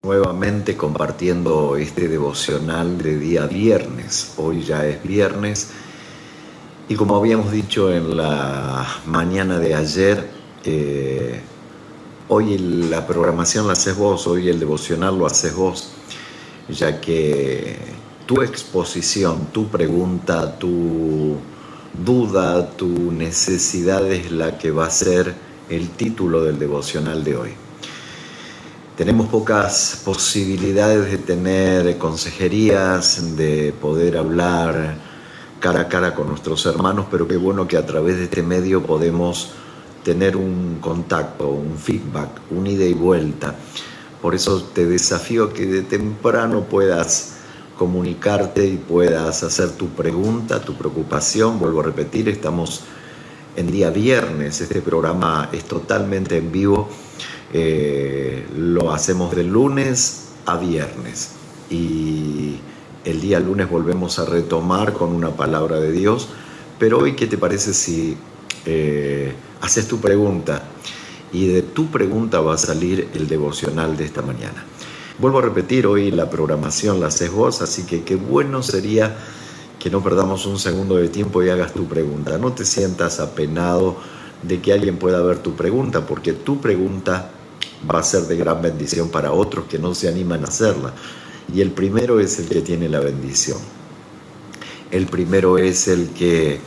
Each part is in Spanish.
Nuevamente compartiendo este devocional de día viernes. Hoy ya es viernes y como habíamos dicho en la mañana de ayer, hoy la programación la haces vos, hoy el devocional lo haces vos, ya que tu exposición, tu pregunta, tu duda, tu necesidad es la que va a ser el título del devocional de hoy. Tenemos pocas posibilidades de tener consejerías, de poder hablar cara a cara con nuestros hermanos, pero qué bueno que a través de este medio podemos tener un contacto, un feedback, un ida y vuelta. Por eso te desafío a que de temprano puedas comunicarte y puedas hacer tu pregunta, tu preocupación. Vuelvo a repetir, estamos en día viernes, este programa es totalmente en vivo. Lo hacemos de lunes a viernes y el día lunes volvemos a retomar con una palabra de Dios. Pero hoy, ¿qué te parece si haces tu pregunta? Y de tu pregunta va a salir el devocional de esta mañana. Vuelvo a repetir, hoy la programación la haces vos, así que qué bueno sería que no perdamos un segundo de tiempo y hagas tu pregunta. No te sientas apenado de que alguien pueda ver tu pregunta, porque tu pregunta va a ser de gran bendición para otros que no se animan a hacerla. Y el primero es el que tiene la bendición. El primero es el que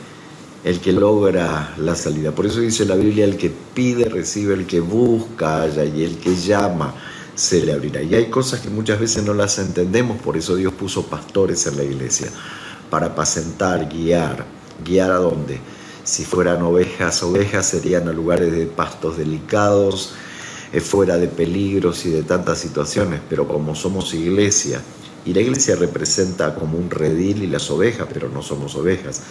logra la salida. Por eso dice la Biblia, el que pide recibe, el que busca halla, y el que llama se le abrirá. Y hay cosas que muchas veces no las entendemos, por eso Dios puso pastores en la iglesia, para apacentar, guiar. ¿Guiar a dónde? Si fueran ovejas serían a lugares de pastos delicados, fuera de peligros y de tantas situaciones, pero como somos iglesia, y la iglesia representa como un redil y las ovejas, pero no somos ovejas,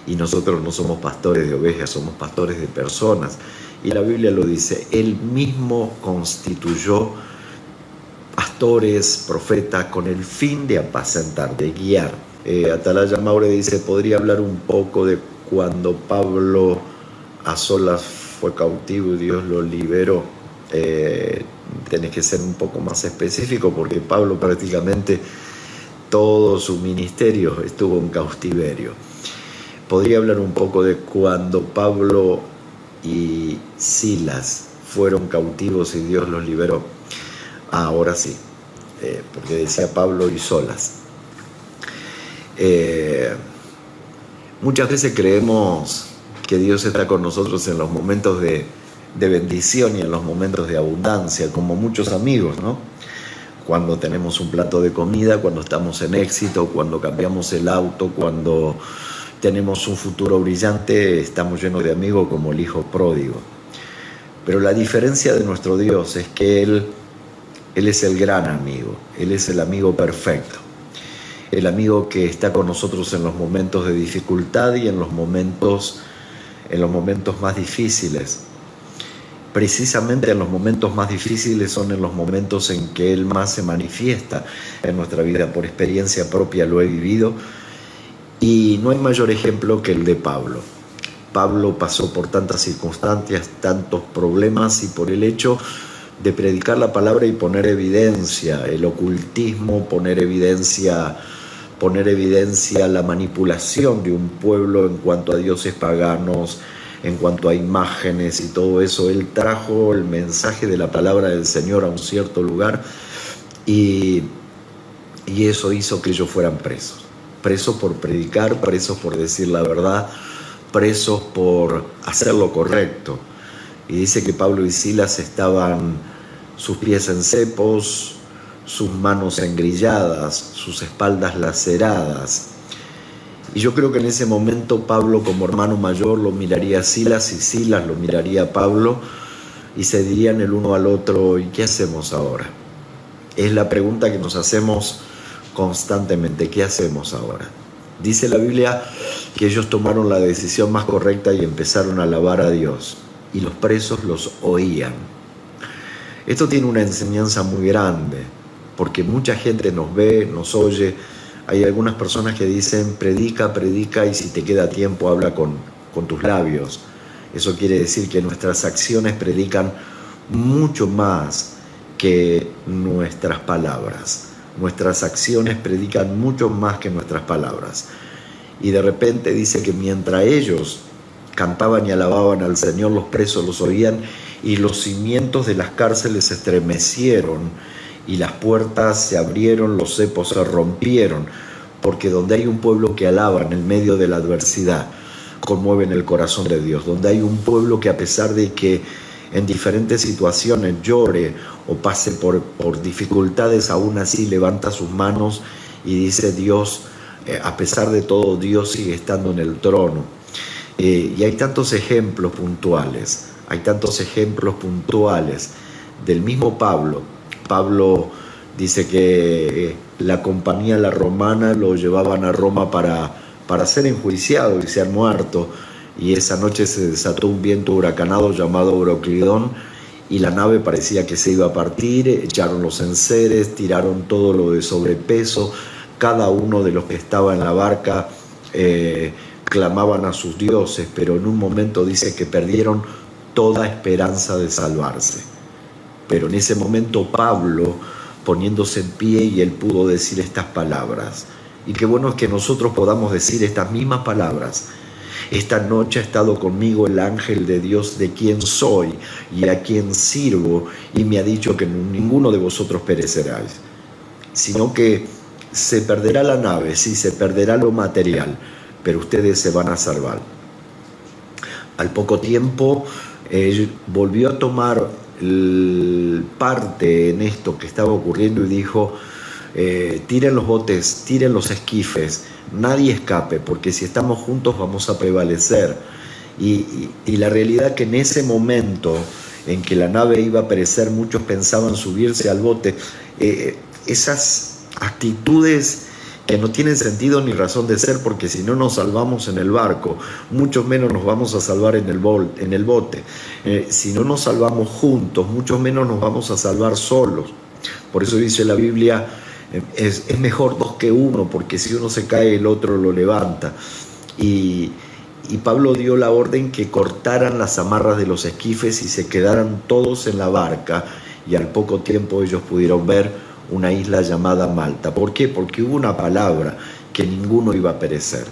y nosotros no somos pastores de ovejas, somos pastores de personas, y la Biblia lo dice, Él mismo constituyó pastores, profetas, con el fin de apacentar, de guiar. Atalaya Maure dice, podría hablar un poco de cuando Pablo a solas fue cautivo y Dios lo liberó. Tenés que ser un poco más específico, porque Pablo prácticamente todo su ministerio estuvo en cautiverio. Podría hablar un poco de cuando Pablo y Silas fueron cautivos y Dios los liberó. Ahora sí, porque decía Pablo y solas. Muchas veces creemos que Dios está con nosotros en los momentos de bendición y en los momentos de abundancia, como muchos amigos, ¿no? Cuando tenemos un plato de comida, cuando estamos en éxito, cuando cambiamos el auto, cuando tenemos un futuro brillante, estamos llenos de amigos como el hijo pródigo. Pero la diferencia de nuestro Dios es que Él es el gran amigo, Él es el amigo perfecto, el amigo que está con nosotros en los momentos de dificultad y en los momentos más difíciles. Precisamente en los momentos más difíciles son en los momentos en que Él más se manifiesta en nuestra vida. Por experiencia propia lo he vivido y no hay mayor ejemplo que el de Pablo. Pablo pasó por tantas circunstancias, tantos problemas, y por el hecho de predicar la palabra y poner evidencia el ocultismo, poner evidencia la manipulación de un pueblo en cuanto a dioses paganos, en cuanto a imágenes y todo eso, él trajo el mensaje de la palabra del Señor a un cierto lugar y eso hizo que ellos fueran presos por predicar, presos por decir la verdad, presos por hacer lo correcto. Y dice que Pablo y Silas estaban sus pies en cepos, sus manos engrilladas, sus espaldas laceradas. Y yo creo que en ese momento Pablo, como hermano mayor, lo miraría a Silas y Silas lo miraría a Pablo y se dirían el uno al otro, ¿y qué hacemos ahora? Es la pregunta que nos hacemos constantemente, ¿qué hacemos ahora? Dice la Biblia que ellos tomaron la decisión más correcta y empezaron a alabar a Dios, y los presos los oían. Esto tiene una enseñanza muy grande, porque mucha gente nos ve, nos oye. Hay algunas personas que dicen, predica, y si te queda tiempo habla con tus labios. Eso quiere decir que nuestras acciones predican mucho más que nuestras palabras. Nuestras acciones predican mucho más que nuestras palabras. Y de repente dice que mientras ellos cantaban y alababan al Señor, los presos los oían y los cimientos de las cárceles se estremecieron y las puertas se abrieron, los cepos se rompieron, porque donde hay un pueblo que alaba en el medio de la adversidad, conmueven el corazón de Dios. Donde hay un pueblo que a pesar de que en diferentes situaciones llore o pase por dificultades, aún así levanta sus manos y dice Dios, a pesar de todo, Dios sigue estando en el trono. Y hay tantos ejemplos puntuales, del mismo Pablo. Pablo dice que la compañía la romana lo llevaban a Roma para ser enjuiciado y ser muerto, y esa noche se desató un viento huracanado llamado Euroclidón y la nave parecía que se iba a partir. Echaron los enseres, tiraron todo lo de sobrepeso, cada uno de los que estaba en la barca clamaban a sus dioses, pero en un momento dice que perdieron toda esperanza de salvarse. Pero en ese momento Pablo, poniéndose en pie, y él pudo decir estas palabras. Y qué bueno es que nosotros podamos decir estas mismas palabras. Esta noche ha estado conmigo el ángel de Dios, de quien soy y a quien sirvo, y me ha dicho que ninguno de vosotros pereceráis, sino que se perderá la nave, sí, se perderá lo material, pero ustedes se van a salvar. Al poco tiempo volvió a tomar parte en esto que estaba ocurriendo y dijo, tiren los botes, tiren los esquifes, nadie escape, porque si estamos juntos vamos a prevalecer. Y la realidad que en ese momento en que la nave iba a perecer, muchos pensaban subirse al bote. Esas actitudes que no tienen sentido ni razón de ser, porque si no nos salvamos en el barco, mucho menos nos vamos a salvar en el bote. Si no nos salvamos juntos, mucho menos nos vamos a salvar solos. Por eso dice la Biblia, es mejor dos que uno, porque si uno se cae, el otro lo levanta. Y Pablo dio la orden que cortaran las amarras de los esquifes y se quedaran todos en la barca, y al poco tiempo ellos pudieron ver una isla llamada Malta. ¿Por qué? Porque hubo una palabra, que ninguno iba a perecer.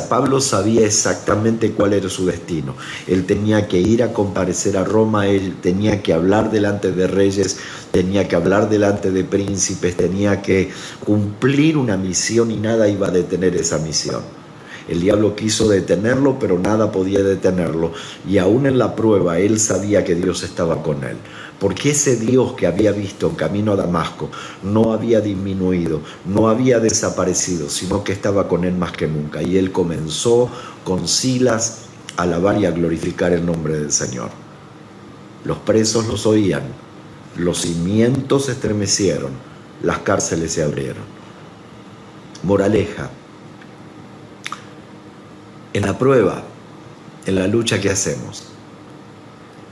Pablo sabía exactamente cuál era su destino. Él tenía que ir a comparecer a Roma, él tenía que hablar delante de reyes, tenía que hablar delante de príncipes, tenía que cumplir una misión, y nada iba a detener esa misión. El diablo quiso detenerlo, pero nada podía detenerlo, y aún en la prueba él sabía que Dios estaba con él. Porque ese Dios que había visto en camino a Damasco no había disminuido, no había desaparecido, sino que estaba con él más que nunca. Y él comenzó con Silas a alabar y a glorificar el nombre del Señor. Los presos los oían, los cimientos se estremecieron, las cárceles se abrieron. Moraleja: en la prueba, en la lucha que hacemos,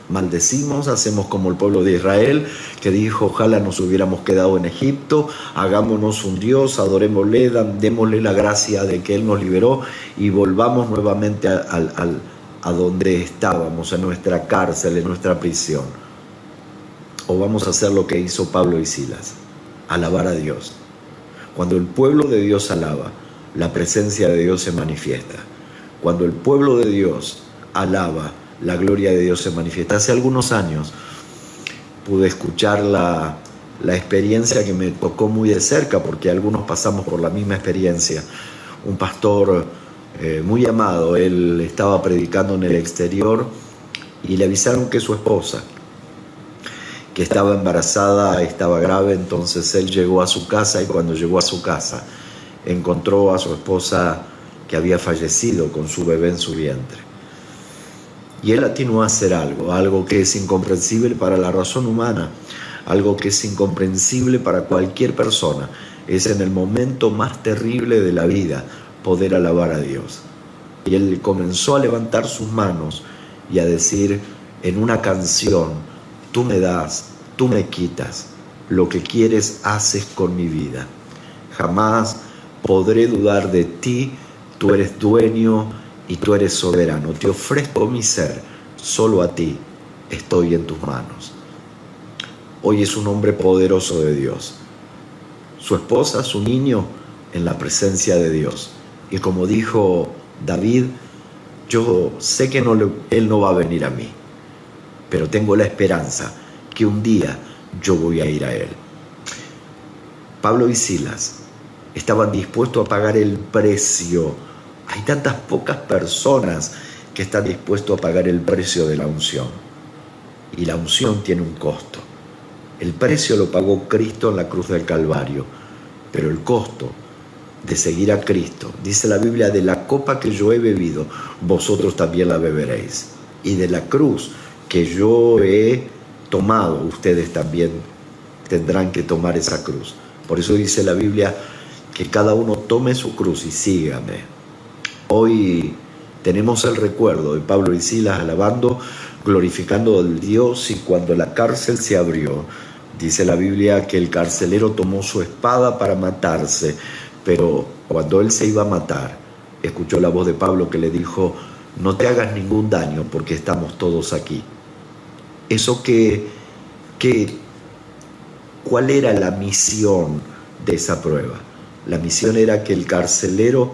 maldecimos, hacemos como el pueblo de Israel, que dijo, ojalá nos hubiéramos quedado en Egipto, hagámonos un Dios, adorémosle, démosle la gracia de que Él nos liberó y volvamos nuevamente a donde estábamos, en nuestra cárcel, en nuestra prisión. O vamos a hacer lo que hizo Pablo y Silas, alabar a Dios. Cuando el pueblo de Dios alaba, la presencia de Dios se manifiesta. Cuando el pueblo de Dios alaba, la gloria de Dios se manifiesta. Hace algunos años pude escuchar la experiencia que me tocó muy de cerca, porque algunos pasamos por la misma experiencia. Un pastor muy amado, él estaba predicando en el exterior y le avisaron que su esposa, que estaba embarazada, estaba grave. Entonces él llegó a su casa, y cuando llegó a su casa encontró a su esposa que había fallecido con su bebé en su vientre. Y él atinó a hacer algo que es incomprensible para la razón humana, algo que es incomprensible para cualquier persona. Es en el momento más terrible de la vida poder alabar a Dios. Y él comenzó a levantar sus manos y a decir en una canción, tú me das, tú me quitas, lo que quieres haces con mi vida. Jamás podré dudar de ti, tú eres dueño y tú eres soberano. Te ofrezco mi ser, solo a ti estoy en tus manos. hoy es un hombre poderoso de Dios. Su esposa, su niño, en la presencia de Dios. Y como dijo David, yo sé que él no va a venir a mí, pero tengo la esperanza que un día yo voy a ir a él. Pablo y Silas estaban dispuestos a pagar el precio. Hay tantas pocas personas que están dispuestos a pagar el precio de la unción. Y la unción tiene un costo. El precio lo pagó Cristo en la cruz del Calvario, pero el costo de seguir a Cristo, dice la Biblia, de la copa que yo he bebido, vosotros también la beberéis. Y de la cruz que yo he tomado, ustedes también tendrán que tomar esa cruz. Por eso dice la Biblia que cada uno tome su cruz y sígame. Hoy tenemos el recuerdo de Pablo y Silas alabando, glorificando al Dios, y cuando la cárcel se abrió, dice la Biblia que el carcelero tomó su espada para matarse, pero cuando él se iba a matar, escuchó la voz de Pablo que le dijo: no te hagas ningún daño porque estamos todos aquí. Eso ¿cuál era la misión de esa prueba? La misión era que el carcelero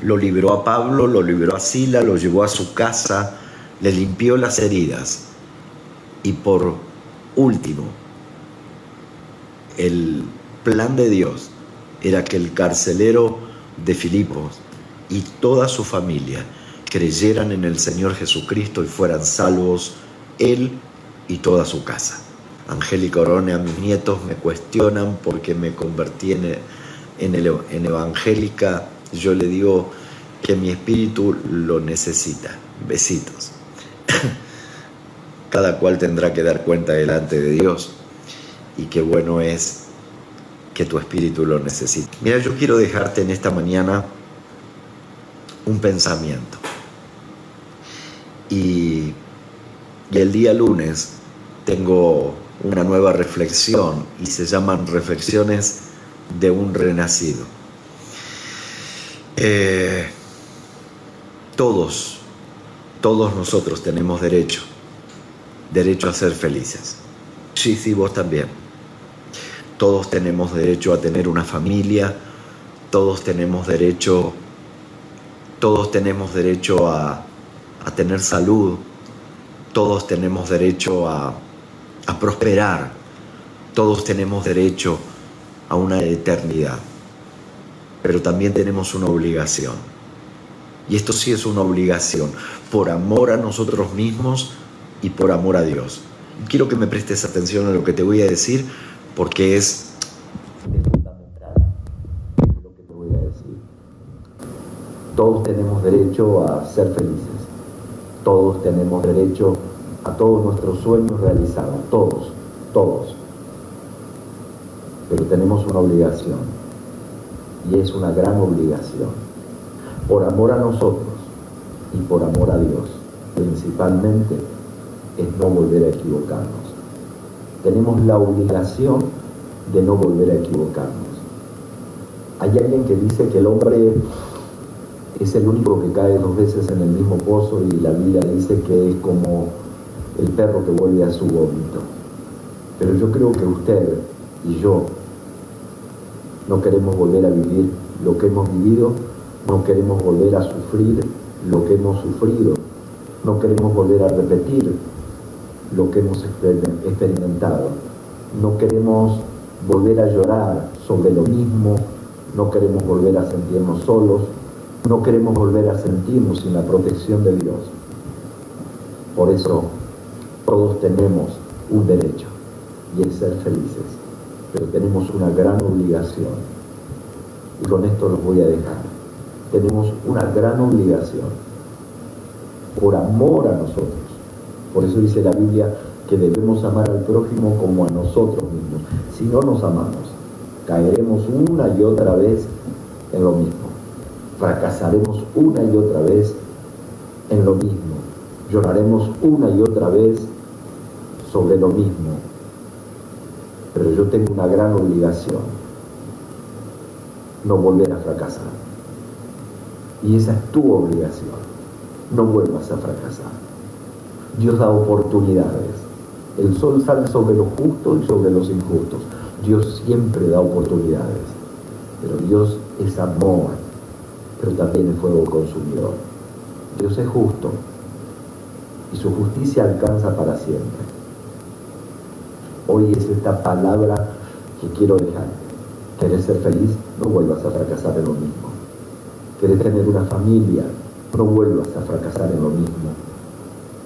lo liberó a Pablo, lo liberó a Silas, lo llevó a su casa, le limpió las heridas. Y por último, el plan de Dios era que el carcelero de Filipos y toda su familia creyeran en el Señor Jesucristo y fueran salvos él y toda su casa. Angélica Orone, a mis nietos me cuestionan porque me convertí en evangélica. Yo le digo que mi espíritu lo necesita. Besitos. Cada cual tendrá que dar cuenta delante de Dios, y qué bueno es que tu espíritu lo necesite. Mira, yo quiero dejarte en esta mañana un pensamiento. Y el día lunes tengo una nueva reflexión, y se llaman Reflexiones de un Renacido. Todos nosotros tenemos derecho a ser felices. Sí, vos también. Todos tenemos derecho a tener una familia, todos tenemos derecho a tener salud, todos tenemos derecho a prosperar, todos tenemos derecho a una eternidad. Pero también tenemos una obligación. Y esto sí es una obligación, por amor a nosotros mismos y por amor a Dios. Quiero que me prestes atención a lo que te voy a decir, porque es fundamental lo que te voy a decir. Todos tenemos derecho a ser felices. Todos tenemos derecho a todos nuestros sueños realizados. Todos. Pero tenemos una obligación. Y es una gran obligación. Por amor a nosotros y por amor a Dios, principalmente, es no volver a equivocarnos. Tenemos la obligación de no volver a equivocarnos. Hay alguien que dice que el hombre es el único que cae 2 veces en el mismo pozo, y la Biblia dice que es como el perro que vuelve a su vómito. Pero yo creo que usted y yo no queremos volver a vivir lo que hemos vivido, no queremos volver a sufrir lo que hemos sufrido, no queremos volver a repetir lo que hemos experimentado, no queremos volver a llorar sobre lo mismo, no queremos volver a sentirnos solos, no queremos volver a sentirnos sin la protección de Dios. Por eso todos tenemos un derecho, y es ser felices, pero tenemos una gran obligación, y con esto los voy a dejar. Tenemos una gran obligación por amor a nosotros. Por eso dice la Biblia que debemos amar al prójimo como a nosotros mismos. Si no nos amamos, caeremos una y otra vez en lo mismo. Fracasaremos una y otra vez en lo mismo. Lloraremos una y otra vez sobre lo mismo. Pero yo tengo una gran obligación: no volver a fracasar. Y esa es tu obligación. No vuelvas a fracasar. Dios da oportunidades. El sol sale sobre los justos y sobre los injustos. Dios siempre da oportunidades, pero Dios es amor, pero también es fuego consumidor. Dios es justo y su justicia alcanza para siempre. Hoy es esta palabra que quiero dejar. ¿Querés ser feliz? No vuelvas a fracasar en lo mismo. ¿Querés tener una familia? No vuelvas a fracasar en lo mismo.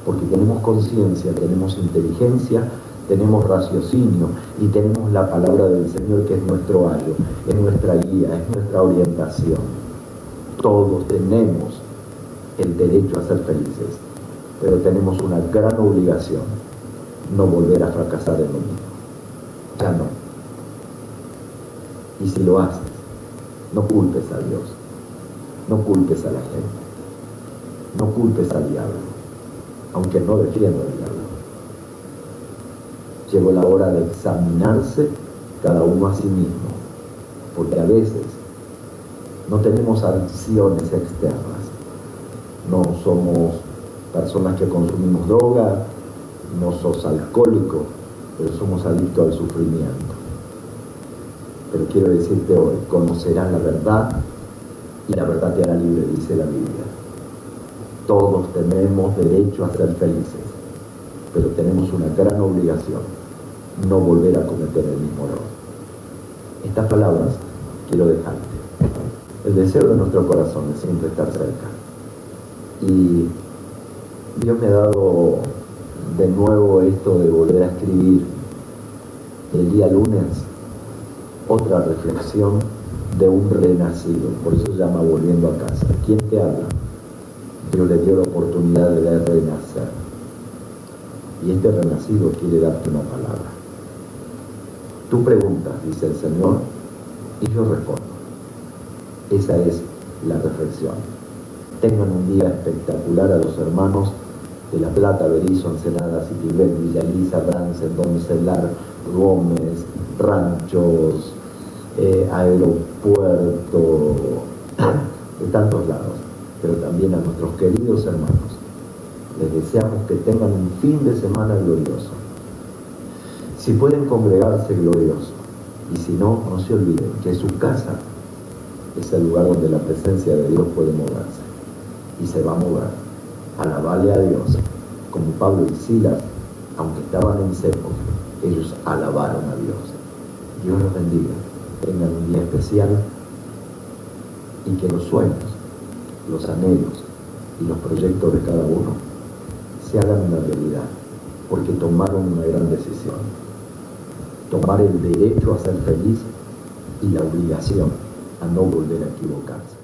Porque tenemos conciencia, tenemos inteligencia, tenemos raciocinio y tenemos la palabra del Señor, que es nuestro ayo, es nuestra guía, es nuestra orientación. Todos tenemos el derecho a ser felices, pero tenemos una gran obligación: no volver a fracasar en lo mismo. Ya no. Y si lo haces, no culpes a Dios, no culpes a la gente, no culpes al diablo, aunque no defienda al diablo. Llegó la hora de examinarse cada uno a sí mismo, porque a veces no tenemos adicciones externas, no somos personas que consumimos droga, no sos alcohólico, pero somos adictos al sufrimiento. Pero quiero decirte hoy, conocerás la verdad y la verdad te hará libre, dice la Biblia. Todos tenemos derecho a ser felices, pero tenemos una gran obligación: no volver a cometer el mismo error. Estas palabras quiero dejarte. El deseo de nuestro corazón es siempre estar cerca. Y Dios me ha dado de nuevo esto de volver a escribir el día lunes otra reflexión de un renacido. Por eso se llama Volviendo a casa. ¿Quién te habla? Dios le dio la oportunidad de renacer. Y este renacido quiere darte una palabra. Tú preguntas, dice el Señor, y yo respondo. Esa es la reflexión. Tengan un día espectacular a los hermanos de La Plata, Berizo, Ensenada, Citibel, Villa Elisa, Brance, Doncelar, Gómez, Ranchos, Aeropuerto, de tantos lados, pero también a nuestros queridos hermanos. Les deseamos que tengan un fin de semana glorioso. Si pueden congregarse, glorioso. Y si no, no se olviden que su casa es el lugar donde la presencia de Dios puede moverse. Y se va a mover. Alabarle a Dios. Como Pablo y Silas, aunque estaban en cepo, ellos alabaron a Dios. Dios los bendiga. Tengan un día especial y que los sueños, los anhelos y los proyectos de cada uno se hagan una realidad, porque tomaron una gran decisión: tomar el derecho a ser feliz y la obligación a no volver a equivocarse.